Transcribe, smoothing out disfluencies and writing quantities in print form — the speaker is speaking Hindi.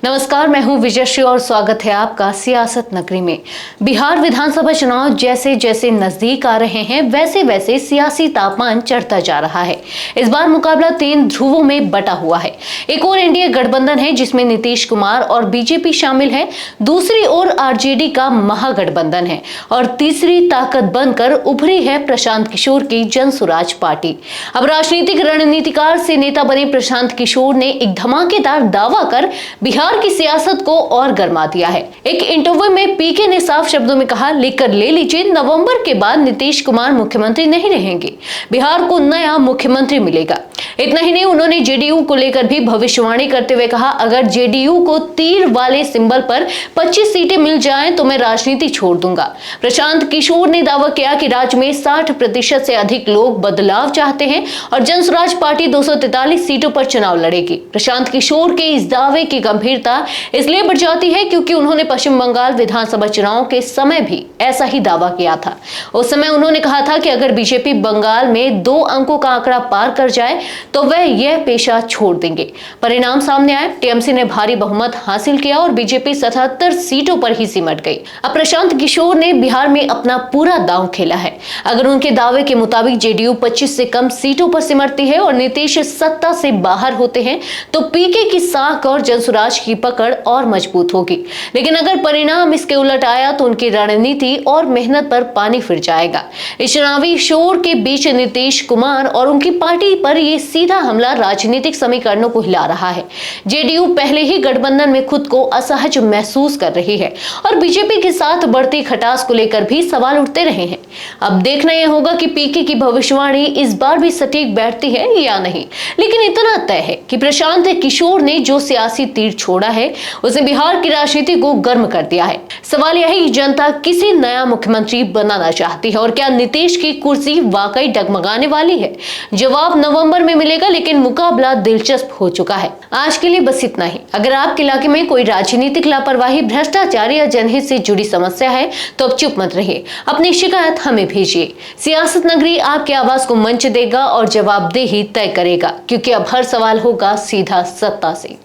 नमस्कार, मैं हूं विजयश्री और स्वागत है आपका सियासत नगरी में। बिहार विधानसभा चुनाव जैसे जैसे नजदीक आ रहे हैं वैसे वैसे सियासी तापमान चढ़ता जा रहा है। इस बार मुकाबला 3 ध्रुवों में बटा हुआ है। एक और एनडीए गठबंधन है जिसमें नीतीश कुमार और बीजेपी शामिल है, दूसरी ओर आरजेडी का महागठबंधन है और तीसरी ताकत बनकर उभरी है प्रशांत किशोर की जनसुराज पार्टी। अब राजनीतिक रणनीतिकार से नेता बने प्रशांत किशोर ने एक धमाकेदार दावा कर बिहार की सियासत को और गरमा दिया है। एक इंटरव्यू में पीके ने साफ शब्दों में कहा, लेकर ले लीजिए, नवंबर के बाद नीतीश कुमार मुख्यमंत्री नहीं रहेंगे, बिहार को नया मुख्यमंत्री मिलेगा। इतना ही नहीं, उन्होंने जेडीयू को लेकर भी भविष्यवाणी करते हुए कहा, अगर जेडीयू को तीर वाले सिंबल पर 25 सीटें मिल जाएं तो मैं राजनीति छोड़ दूंगा। प्रशांत किशोर ने दावा किया कि राज्य में 60% से अधिक लोग बदलाव चाहते हैं और जनसुराज पार्टी 243 सीटों पर चुनाव लड़ेगी। प्रशांत किशोर के इस दावे की गंभीरता इसलिए बढ़ जाती है क्योंकि उन्होंने पश्चिम बंगाल विधानसभा चुनाव के समय भी ऐसा ही दावा किया था। उस समय उन्होंने कहा था कि अगर बीजेपी बंगाल में 2 अंकों का आंकड़ा पार कर जाए तो वह यह पेशा छोड़ देंगे। परिणाम सामने आए, टीएमसी ने भारी बहुमत हासिल किया और बीजेपी 77 सीटों पर ही सिमट गई। अब प्रशांत किशोर ने बिहार में अपना पूरा दांव खेला है। अगर उनके दावे के मुताबिक जेडीयू 25 से कम सीटों पर सिमटती है और नीतीश सत्ता से बाहर होते हैं तो पीके की साख और जनसुराज की पकड़ और मजबूत होगी। लेकिन अगर परिणाम इसके उलट आया तो उनकी रणनीति और मेहनत पर पानी फिर जाएगा। इस चुनावी शोर के बीच नीतीश कुमार और उनकी पार्टी पर यह सीधा हमला राजनीतिक समीकरणों को हिला रहा है। जेडीयू पहले ही गठबंधन में खुद को असहज महसूस कर रही है और बीजेपी के साथ बढ़ती खटास को लेकर भी सवाल उठते रहे हैं। अब देखना यह होगा कि पीके की भविष्यवाणी इस बार भी सटीक बैठती है या नहीं। लेकिन इतना तय है कि प्रशांत किशोर ने जो सियासी तीर छोड़ा है उसने बिहार की राजनीति को गर्म कर दिया है। सवाल यह है कि जनता किसी नया मुख्यमंत्री बनाना चाहती है और क्या नीतीश की कुर्सी वाकई डगमगाने वाली है? जवाब नवंबर में मिलेगा, लेकिन मुकाबला दिलचस्प हो चुका है। आज के लिए बस इतना ही। अगर आपके इलाके में कोई राजनीतिक लापरवाही, भ्रष्टाचार या जनहित से जुड़ी समस्या है तो अब चुप मत रहिए, अपनी शिकायत हमें भेजिए। सियासत नगरी आपकी आवाज को मंच देगा और जवाबदेही तय करेगा, क्योंकि अब हर सवाल होगा सीधा सत्ता से।